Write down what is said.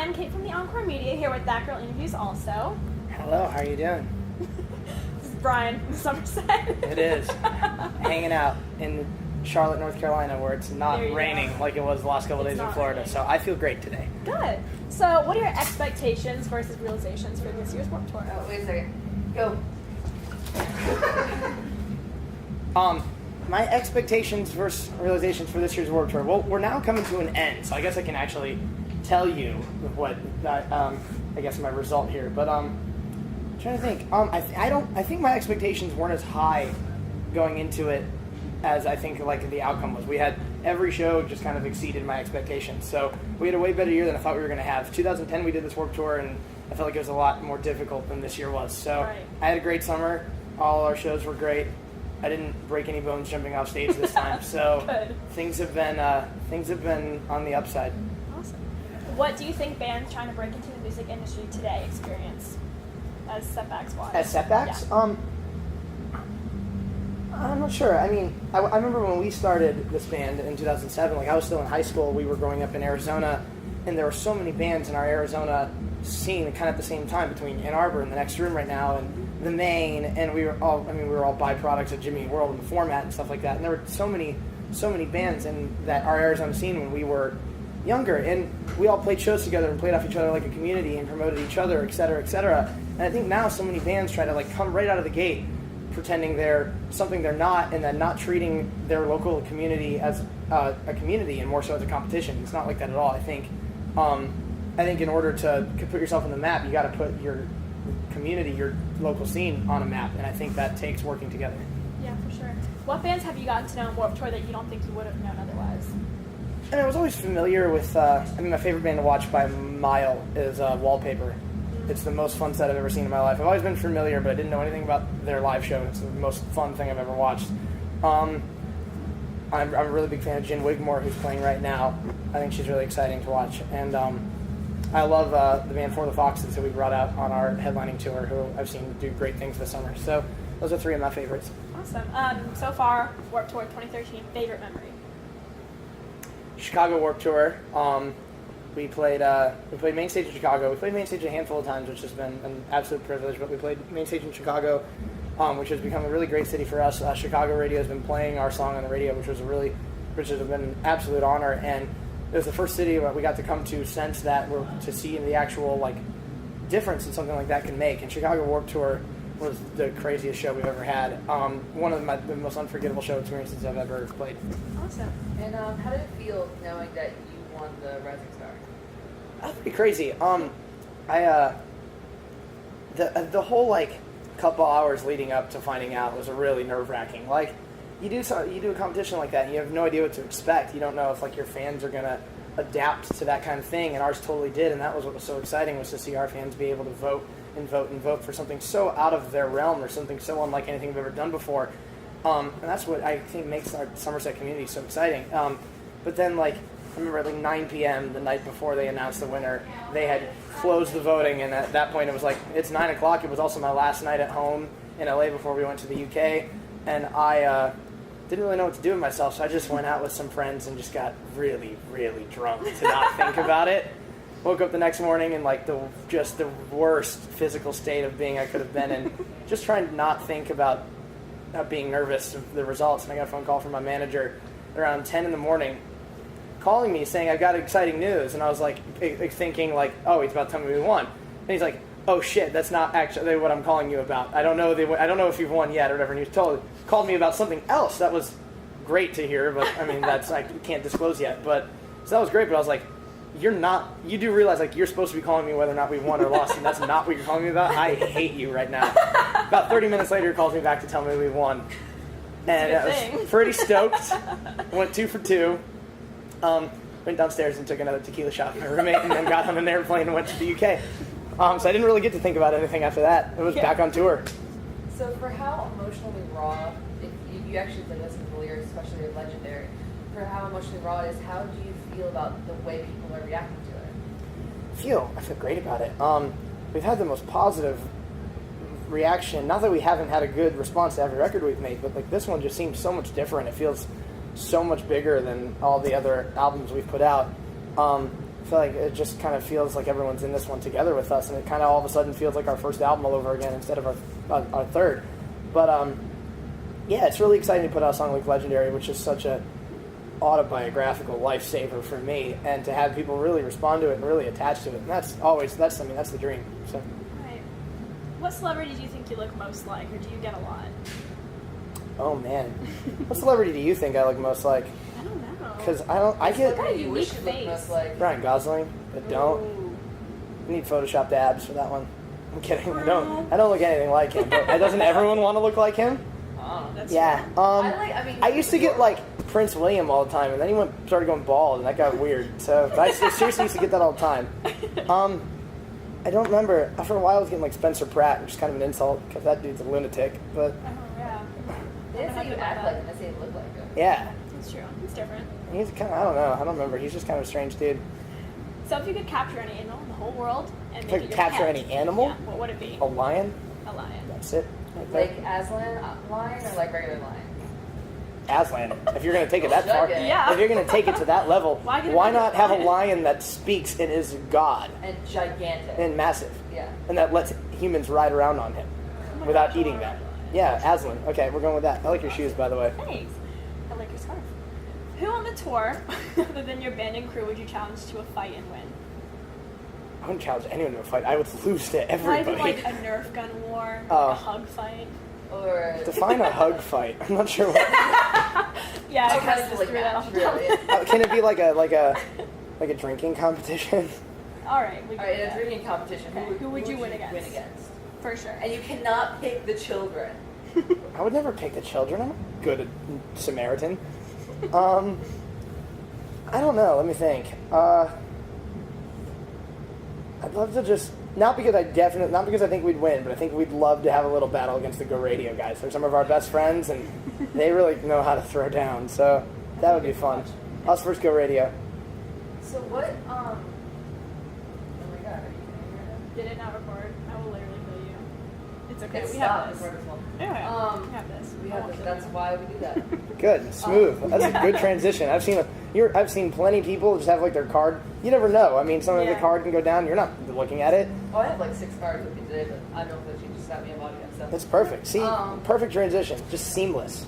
I'm Kate from the Encore Media here with That Girl Interviews also. Hello, how are you doing? This is Brian from Somerset. It is. Hanging out in Charlotte, North Carolina, where it's not raining like it was the last couple days in Florida. Raining. So I feel great today. Good. So what are your expectations versus realizations for this year's Warped Tour? Oh, wait a second. Go. My expectations versus realizations for this year's Warped Tour. Well, we're now coming to an end, so I guess I can actually tell you what I guess my result here. But I'm trying to think. I think my expectations weren't as high going into it as I think like the outcome was. We had every show just kind of exceeded my expectations. So we had a way better year than I thought we were going to have. 2010 we did this Warped Tour, and I felt like it was a lot more difficult than this year was. So I had a great summer. All our shows were great. I didn't break any bones jumping off stage this time, so things have been on the upside. Awesome. What do you think bands trying to break into the music industry today experience as setbacks wise? As setbacks? Yeah. I'm not sure. I mean, I remember when we started this band in 2007, like I was still in high school, we were growing up in Arizona, and there were so many bands in our Arizona scene kind of at the same time between Ann Arbor and the next room right now, and the Maine, and we were all byproducts of Jimmy Eat World and the format and stuff like that. And there were so many bands in that our Arizona scene when we were younger, and we all played shows together and played off each other like a community and promoted each other, et cetera, et cetera. And I think now so many bands try to like come right out of the gate pretending they're something they're not, and then not treating their local community as a community and more so as a competition. It's not like that at all. I think in order to put yourself on the map, you got to put your community, your local scene on a map, and I think that takes working together. Yeah, for sure. What bands have you gotten to know on Warped Tour that you don't think you would have known otherwise? And I was always familiar with, my favorite band to watch by a mile is Wallpaper. It's the most fun set I've ever seen in my life. I've always been familiar, but I didn't know anything about their live show. It's the most fun thing I've ever watched. I'm a really big fan of Jen Wigmore, who's playing right now. I think she's really exciting to watch. And I love the band For the Foxes, who we brought out on our headlining tour, who I've seen do great things this summer. So those are three of my favorites. Awesome. So far, Warped Tour 2013, favorite memory? Chicago Warped Tour. We played main stage in Chicago. We played main stage a handful of times, which has been an absolute privilege. But we played main stage in Chicago, which has become a really great city for us. Chicago radio has been playing our song on the radio, which has been an absolute honor. And it was the first city that we got to come to since that, to see the actual like difference that something like that can make. And Chicago Warped Tour was the craziest show we've ever had. One of the most unforgettable show experiences I've ever played. Awesome. And how did it feel knowing that you won the Rising Star? That's pretty crazy. The whole like couple hours leading up to finding out was really nerve-wracking. Like you do a competition like that, and you have no idea what to expect. You don't know if like your fans are gonna adapt to that kind of thing, and ours totally did. And that was what was so exciting, was to see our fans be able to vote for something so out of their realm, or something so unlike anything we've ever done before. And that's what I think makes our Somerset community so exciting. But then like, I remember at like 9 p.m. the night before they announced the winner, they had closed the voting, and at that point it was like, it's 9 o'clock. It was also my last night at home in LA before we went to the UK, and I didn't really know what to do with myself, so I just went out with some friends and just got really, really drunk to not think about it. Woke up the next morning in like the worst physical state of being I could have been in, just trying to not think about being nervous of the results. And I got a phone call from my manager around 10 in the morning, calling me saying, I've got exciting news. And I was like thinking like, oh, he's about to tell me we won. And he's like, oh shit, that's not actually what I'm calling you about. I don't know if you've won yet or whatever. And he called me about something else. That was great to hear, but I mean, I can't disclose yet. But so that was great. But I was like, you do realize like you're supposed to be calling me whether or not we won or lost, and that's not what you're calling me about. I hate you right now. About 30 minutes later, he calls me back to tell me we won. And I was pretty stoked. Went 2 for 2. Went downstairs and took another tequila shot with my roommate, and then got on an airplane and went to the UK. So I didn't really get to think about anything after that. It was back on tour. So for how emotionally raw, if you actually listen to the lyrics, especially they're legendary, for how emotionally raw it is, how do you feel about the way people are reacting to it? I feel great about it. We've had the most positive reaction. Not that we haven't had a good response to every record we've made, but like this one just seems so much different. It feels so much bigger than all the other albums we've put out. I feel like it just kind of feels like everyone's in this one together with us, and it kind of all of a sudden feels like our first album all over again instead of our third. But yeah, it's really exciting to put out a song like Legendary, which is such a autobiographical lifesaver for me, and to have people really respond to it and really attach to it. And that's the dream. So. Right. What celebrity do you think you look most like, or do you get a lot? Oh man, what celebrity do you think I look most like? I don't know. Because I get got a You wish unique you looked face. most like. Ryan Gosling, but don't. Ooh. I need photoshopped abs for that one. I'm kidding. I don't look anything like him. But doesn't everyone want to look like him? Oh, That's Yeah. true. I used to get like Prince William all the time, and then he started going bald, and that got weird. So I seriously used to get that all the time. I don't remember. For a while, I was getting like Spencer Pratt, which is kind of an insult because that dude's a lunatic. But Oh, yeah. They didn't say you act like him, they say you look like him. yeah, That's true. It's different. he's kind of, I don't know. I don't remember. He's just kind of a strange dude. So if you could capture any animal in the whole world and If make I it could your capture pet, any animal? yeah, what would it be? A lion. A lion. That's it. Right there. Like Aslan lion or like regular lion? Aslan. If you're going to take it that far, Okay. Yeah. if you're going to take it to that level, Why get why rid of not the have a lion? lion that speaks and is God And gigantic. and massive, Yeah. and that lets humans ride around on him my without gosh, eating I them? wanna ride a Yeah, Aslan. Okay, we're going with that. I like your shoes, by the way. Thanks. I like your scarf. Who on the tour, other than your band and crew, would you challenge to a fight and win? I wouldn't challenge anyone to a fight. I would lose to Not everybody. even like a Nerf gun war, Oh. like a hug fight. Or Define a hug fight. I'm not sure. What, Yeah, I a kind of just wrestling threw that match, off. really. can it be like a drinking competition? All right, we All right, in a can do that. drinking competition, Okay, who would you win against? Win against? For sure. And you cannot pick the children. I would never pick the children. I'm a good Samaritan. I don't know. Let me think. I'd love to just not because I think we'd win, but I think we'd love to have a little battle against the Go Radio guys. They're some of our best friends, and they really know how to throw down. So that would be fun. Us versus Go Radio. So what, oh my god, are you kidding me right now? Did it not record? I will literally kill you. It's okay. It we stopped have this. before this one. Okay. Um, we have this. We I have won't this, kill that's you. why we do that. Good, smooth. That's a good transition. I've seen plenty of people just have like their card. You never know. I mean, sometimes the Yeah. card can go down. You're not looking at it. Oh, I have like 6 cards with me today, but I don't know if you just got me a audio, so. That's perfect. See, Um, perfect transition. Just seamless.